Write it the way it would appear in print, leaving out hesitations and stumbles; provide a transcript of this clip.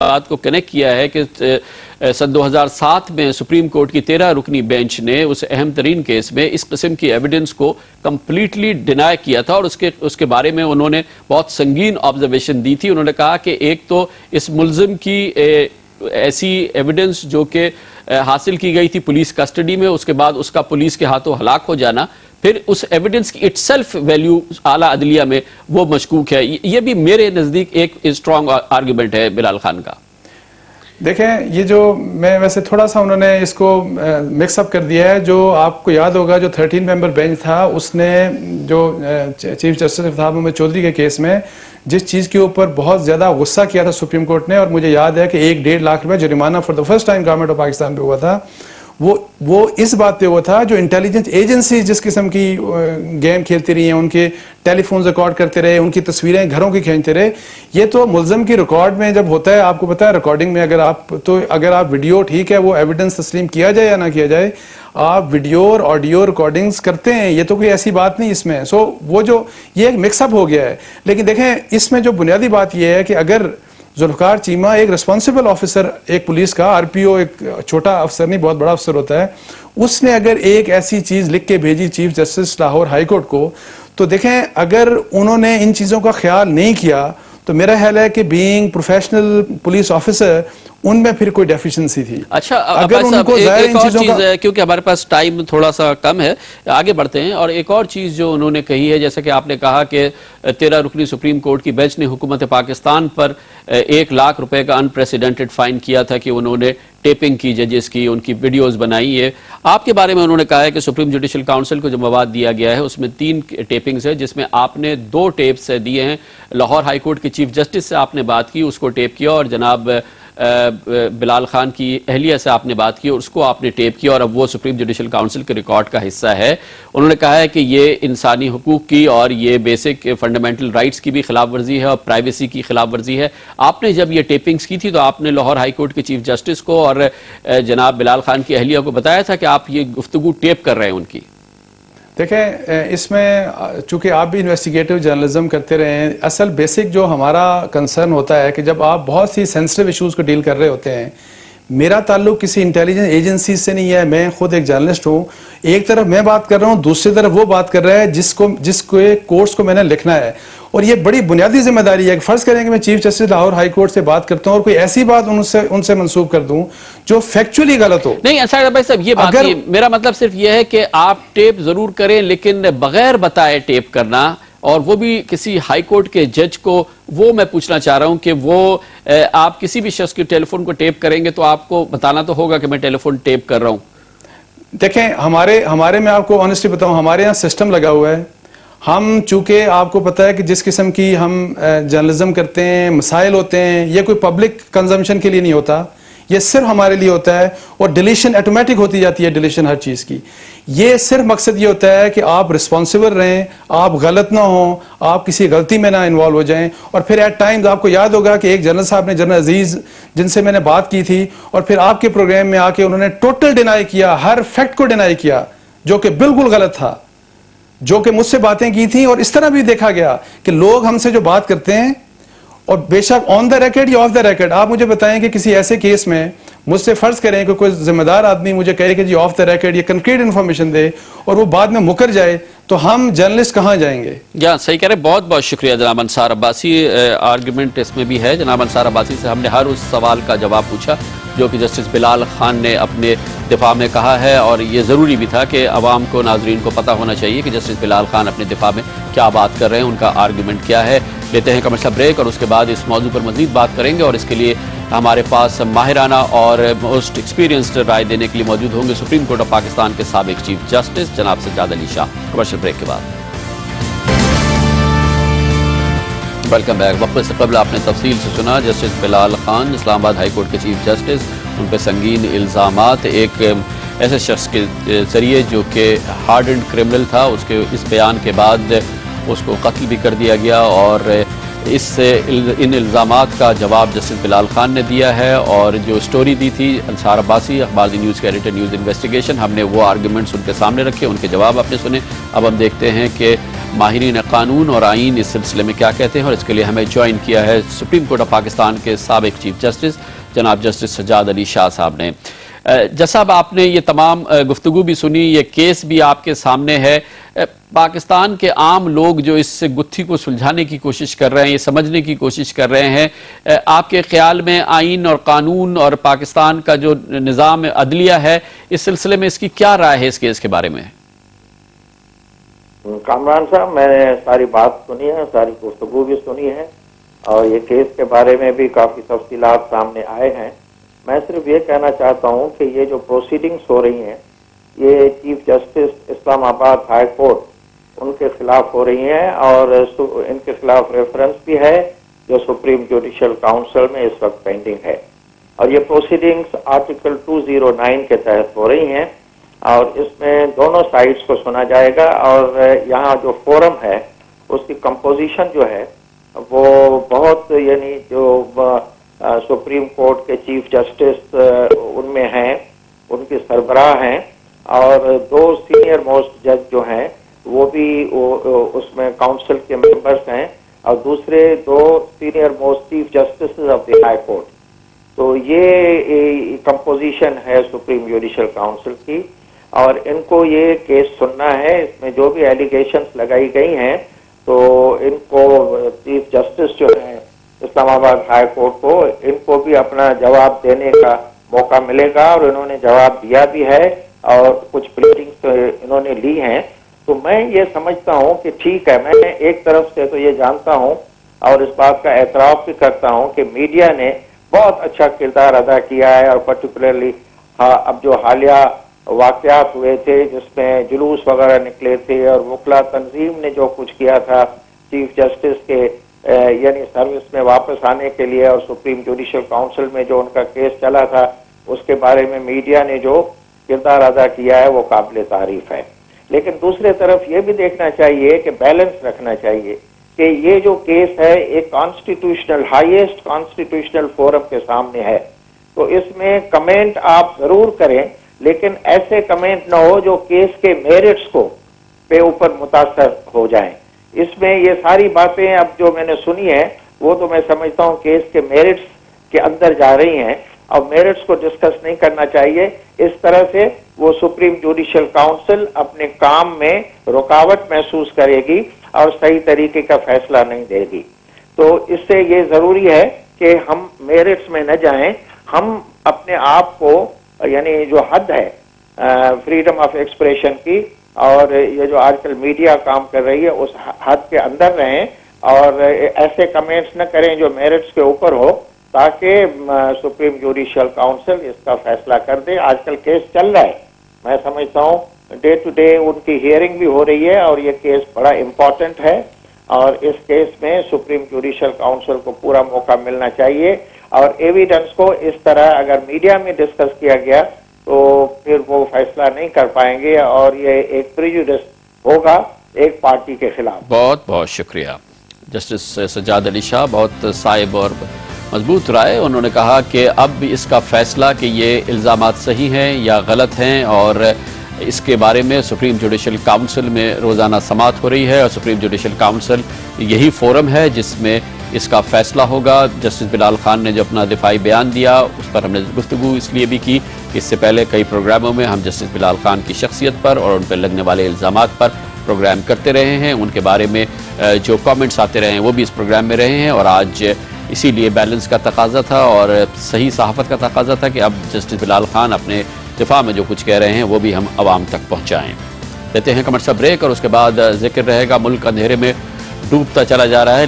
बात को कनेक्ट किया है कि सन 2007 में सुप्रीम कोर्ट की 13 रुकनी बेंच ने उस अहम तरीन केस में इस किस्म की एविडेंस को कंप्लीटली डिनाई किया था और उसके बारे में उन्होंने बहुत संगीन ऑब्जर्वेशन दी थी। उन्होंने कहा कि एक तो इस मुल्जिम की ऐसी एविडेंस जो कि हासिल की गई थी पुलिस कस्टडी में, उसके बाद उसका पुलिस के हाथों हलाक हो जाना, फिर उस एविडेंस की इटसेल्फ वैल्यू आला अदलिया में वो मशकूक है। ये भी मेरे नजदीक एक स्ट्रॉन्ग आर्गुमेंट है बिलाल खान का। देखें, ये जो मैं वैसे थोड़ा सा उन्होंने इसको मिक्सअप कर दिया है। जो आपको याद होगा जो 13 मेंबर बेंच था उसने जो चीफ जस्टिस इफ्तार मोहम्मद चौधरी के केस में जिस चीज़ के ऊपर बहुत ज़्यादा गुस्सा किया था सुप्रीम कोर्ट ने, और मुझे याद है कि 1-1.5 लाख रुपए जुर्माना for the first time government of Pakistan पे हुआ था, वो इस बात पे हुआ था जो इंटेलिजेंस एजेंसी जिस किस्म की गेम खेलती रही हैं, उनके टेलीफोन रिकॉर्ड करते रहे, उनकी तस्वीरें घरों की खींचते रहे। ये तो मुल्ज़म की रिकॉर्ड में जब होता है, आपको पता है रिकॉर्डिंग में अगर आप वीडियो ठीक है वो एविडेंस तस्लीम किया जाए या ना किया जाए, आप वीडियो और ऑडियो रिकॉर्डिंग्स करते हैं, ये तो कोई ऐसी बात नहीं इसमें। सो वो जो ये एक मिक्सअप हो गया है। लेकिन देखें, इसमें जो बुनियादी बात यह है कि अगर जुल्फ़िकार चीमा एक रिस्पॉन्सिबल ऑफिसर, एक पुलिस का आरपीओ, एक छोटा अफसर नहीं बहुत बड़ा अफसर होता है, उसने अगर एक ऐसी चीज लिख के भेजी chief justice Lahore high court को, तो देखें अगर उन्होंने इन चीजों का ख्याल नहीं किया तो मेरा ख्याल है कि बीइंग प्रोफेशनल पुलिस ऑफिसर उनमें फिर कोई डेफिशिएंसी थी। अच्छा, अगर उनको एक और चीज है, क्योंकि हमारे पास टाइम थोड़ा सा कम है, आगे बढ़ते हैं। और एक और चीज जो उन्होंने कही है, जैसा कि आपने कहा कि 13 रुकनी सुप्रीम कोर्ट की बेंच ने हुकूमत पाकिस्तान पर 1 लाख रुपए का अनप्रेसिडेंटेड फाइन किया था कि उन्होंने टेपिंग की जजेस की, उनकी वीडियोस बनाई है। आपके बारे में उन्होंने कहा है कि सुप्रीम जुडिशल काउंसिल को जो मवाद दिया गया है उसमें 3 टेपिंग्स है, जिसमें आपने 2 टेप्स दिए हैं। लाहौर हाई कोर्ट के चीफ जस्टिस से आपने बात की, उसको टेप किया, और जनाब बिलाल खान की अहलिया से आपने बात की और उसको आपने टेप किया, और अब वो सुप्रीम जुडिशल काउंसिल के रिकॉर्ड का हिस्सा है। उन्होंने कहा है कि ये इंसानी हुकूक की और ये बेसिक फंडामेंटल राइट्स की भी खिलाफ वर्जी है और प्राइवेसी की खिलाफ वर्जी है। आपने जब ये टेपिंग्स की थी तो आपने लाहौर हाई कोर्ट के चीफ जस्टिस को और जनाब बिलाल खान की अहलिया को बताया था कि आप ये गुफ्तगू टेप कर रहे हैं उनकी। देखें, इसमें चूंकि आप भी इन्वेस्टिगेटिव जर्नलिज्म करते रहे हैं, असल बेसिक जो हमारा कंसर्न होता है कि जब आप बहुत सी सेंसिटिव इश्यूज को डील कर रहे होते हैं, मेरा ताल्लुक किसी इंटेलिजेंस एजेंसी से नहीं है, मैं खुद एक जर्नलिस्ट हूँ। एक तरफ मैं बात कर रहा हूँ, दूसरी तरफ वो बात कर रहा है जिसको कोर्ट्स को मैंने लिखना है, और ये बड़ी बुनियादी जिम्मेदारी है कि फर्ज करें कि मैं chief justice Lahore high court से बात करता हूँ और कोई ऐसी बात उनसे मंसूब कर दूं जो फैक्चुअली गलत हो। नहीं अंसार भाई साहब, ये बात नहीं, मेरा मतलब सिर्फ ये है कि आप टेप जरूर करें लेकिन बगैर बताए टेप करना, और वो भी किसी हाई कोर्ट के जज को, वो मैं पूछना चाह रहा हूं कि वो आप किसी भी शख्स के टेलीफोन को टेप करेंगे तो आपको बताना तो होगा कि मैं टेलीफोन टेप कर रहा हूं। देखें, हमारे में आपको ऑनेस्टली बताऊं, हमारे यहाँ सिस्टम लगा हुआ है। हम चूंकि आपको पता है कि जिस किस्म की हम जर्नलिज्म करते हैं, मसाइल होते हैं, ये कोई पब्लिक कंजम्पशन के लिए नहीं होता, ये सिर्फ हमारे लिए होता है, और डिलीशन ऑटोमेटिक होती जाती है, डिलीशन हर चीज़ की। ये सिर्फ मकसद ये होता है कि आप रिस्पॉन्सिबल रहें, आप गलत ना हो, आप किसी गलती में ना इन्वॉल्व हो जाएं। और फिर एट टाइम्स आपको याद होगा कि एक जनरल साहब ने, जनरल अजीज, जिनसे मैंने बात की थी, और फिर आपके प्रोग्राम में आके उन्होंने टोटल डिनाई किया, हर फैक्ट को डिनाई किया जो कि बिल्कुल गलत था, जो कि मुझसे बातें की थी। और इस तरह भी देखा गया कि लोग हमसे जो बात करते हैं, और बेशक ऑन द रिकॉर्ड या ऑफ द रिकॉर्ड, आप मुझे बताएं कि किसी ऐसे केस में मुझसे फर्ज करें कि कोई जिम्मेदार आदमी मुझे कहे कि जी ऑफ द रिकॉर्ड ये कंक्रीट इन्फॉर्मेशन दे और वो बाद में मुकर जाए, तो हम जर्नलिस्ट कहाँ जाएंगे? या सही कह रहे हैं। बहुत बहुत शुक्रिया जनाब अंसार अब्बासी। आर्गुमेंट इसमें भी है, जनाब अंसार अब्बासी से हमने हर उस सवाल का जवाब पूछा जो कि जस्टिस बिलाल खान ने अपने दिफा में कहा है, और ये ज़रूरी भी था कि अवाम को, नाजरीन को पता होना चाहिए कि जस्टिस बिलाल खान अपने दिफा में क्या बात कर रहे हैं, उनका आर्गुमेंट क्या है। लेते हैं कमर्शियल ब्रेक और उसके बाद इस मौजू पर मजीद बात करेंगे, और इसके लिए हमारे पास माहिराना और मोस्ट एक्सपीरियंस्ड राय देने के लिए मौजूद होंगे सुप्रीम कोर्ट ऑफ पाकिस्तान के साबिक चीफ जस्टिस जनाब सज्जाद अली शाह। कमर्शियल ब्रेक के बाद वेलकम बैक। वक्त से कबल आपने तफसील से सुना justice Bilal Khan, Islamabad high court के चीफ जस्टिस, उन पर संगीन इल्ज़ामात एक ऐसे शख्स के जरिए जो कि हार्डन्ड क्रिमिनल था, उसके इस बयान के बाद उसको कत्ल भी कर दिया गया, और इन इल्ज़ामात का जवाब जस्टिस बिलाल खान ने दिया है। और जो स्टोरी दी थी अंसार अब्बासी, अखबार न्यूज़ के एडिटर, न्यूज़ इन्वेस्टिगेशन, हमने वो आर्गूमेंट्स उनके सामने रखे, उनके जवाब आपने सुने। अब हम देखते हैं कि माहिरीन कानून और आइन इस सिलसिले में क्या कहते हैं, और इसके लिए हमें ज्वाइन किया है सुप्रीम कोर्ट ऑफ पाकिस्तान के साबिक चीफ जस्टिस जनाब जस्टिस सज्जाद अली शाह साहब ने। जज साहब, आपने ये तमाम गुफ्तगू भी सुनी, ये केस भी आपके सामने है। पाकिस्तान के आम लोग जो इस गुत्थी को सुलझाने की कोशिश कर रहे हैं, ये समझने की कोशिश कर रहे हैं, आपके ख्याल में आइन और कानून और पाकिस्तान का जो निज़ाम अदलिया है, इस सिलसिले में इसकी क्या राय है इस केस के बारे में? कामरान साहब, मैंने सारी बात सुनी है, सारी गुफ्तगू भी सुनी है और ये केस के बारे में भी काफ़ी तफसीलात सामने आए हैं। मैं सिर्फ ये कहना चाहता हूँ कि ये जो प्रोसीडिंग्स हो रही हैं, ये chief justice Islamabad high court उनके खिलाफ हो रही हैं और इनके खिलाफ रेफरेंस भी है जो सुप्रीम जुडिशल काउंसिल में इस वक्त पेंडिंग है। और ये प्रोसीडिंग्स आर्टिकल 209 के तहत हो रही हैं और इसमें दोनों साइड्स को सुना जाएगा और यहाँ जो फोरम है उसकी कंपोजिशन जो है वो बहुत, यानी जो सुप्रीम कोर्ट के चीफ जस्टिस उनमें हैं, उनके सरबराह हैं और 2 सीनियर मोस्ट जज जो हैं वो भी उसमें काउंसिल के मेंबर्स हैं और दूसरे 2 senior most chief justice of the high court. तो ये कंपोजिशन है सुप्रीम जुडिशल काउंसिल की और इनको ये केस सुनना है। इसमें जो भी एलिगेशंस लगाई गई हैं तो इनको चीफ जस्टिस जो है इस्लामाबाद हाई कोर्ट को, इनको भी अपना जवाब देने का मौका मिलेगा और इन्होंने जवाब दिया भी है और कुछ प्लीडिंग्स इन्होंने ली हैं। तो मैं ये समझता हूँ कि ठीक है, मैं एक तरफ से तो ये जानता हूँ और इस बात का एतराफ़ भी करता हूँ कि मीडिया ने बहुत अच्छा किरदार अदा किया है और पर्टिकुलरली अब जो हालिया वाक़यात हुए थे जिसमें जुलूस वगैरह निकले थे और वकला तंजीम ने जो कुछ किया था चीफ जस्टिस के यानी सर्विस में वापस आने के लिए और सुप्रीम जुडिशल काउंसिल में जो उनका केस चला था उसके बारे में मीडिया ने जो किरदार अदा किया है वो काबिल तारीफ है। लेकिन दूसरे तरफ ये भी देखना चाहिए कि बैलेंस रखना चाहिए कि ये जो केस है एक कॉन्स्टिट्यूशनल, हाईएस्ट कॉन्स्टिट्यूशनल फोरम के सामने है, तो इसमें कमेंट आप जरूर करें लेकिन ऐसे कमेंट ना हो जो केस के मेरिट्स को पे ऊपर मुतासर हो जाएं। इसमें ये सारी बातें अब जो मैंने सुनी है वो तो मैं समझता हूँ केस के मेरिट्स के अंदर जा रही हैं और मेरिट्स को डिस्कस नहीं करना चाहिए। इस तरह से वो सुप्रीम जुडिशल काउंसिल अपने काम में रुकावट महसूस करेगी और सही तरीके का फैसला नहीं देगी। तो इससे ये जरूरी है कि हम मेरिट्स में न जाएं, हम अपने आप को, यानी जो हद है फ्रीडम ऑफ एक्सप्रेशन की और ये जो आजकल मीडिया काम कर रही है उस हद के अंदर रहें और ऐसे कमेंट्स न करें जो मेरिट्स के ऊपर हो, ताकि सुप्रीम जुडिशल काउंसिल इसका फैसला कर दे। आजकल केस चल रहा है, मैं समझता हूँ डे टू डे उनकी हियरिंग भी हो रही है और ये केस बड़ा इम्पोर्टेंट है और इस केस में सुप्रीम जुडिशल काउंसिल को पूरा मौका मिलना चाहिए और एविडेंस को इस तरह अगर मीडिया में डिस्कस किया गया तो फिर वो फैसला नहीं कर पाएंगे और ये एक प्रेजुडिस होगा एक पार्टी के खिलाफ। बहुत बहुत शुक्रिया जस्टिस सज्जाद अली शाह, बहुत साहिब और मजबूत राय। उन्होंने कहा कि अब इसका फैसला कि ये इल्ज़ामात सही हैं या गलत हैं और इसके बारे में सुप्रीम जुडिशल काउंसिल में रोज़ाना समाअत हो रही है और सुप्रीम जुडिशल काउंसिल यही फोरम है जिसमें इसका फैसला होगा। जस्टिस बिलाल खान ने जो अपना दिफाई बयान दिया उस पर हमने गुफ्तगू इसलिए भी की कि इससे पहले कई प्रोग्रामों में हम जस्टिस बिलाल खान की शख्सियत पर और उन पर लगने वाले इल्ज़ामात पर प्रोग्राम करते रहे हैं। उनके बारे में जो कमेंट्स आते रहे हैं वो भी इस प्रोग्राम में रहे हैं और आज इसीलिए बैलेंस का तकाजा था और सही सहाफ़त का तकाजा था कि अब जस्टिस बिलाल खान अपने दिफा में जो कुछ कह रहे हैं वो भी हम आवाम तक पहुँचाएँ। लेते हैं कमर्शियल ब्रेक और उसके बाद जिक्र रहेगा मुल्क अंधेरे में डूबता चला जा रहा है।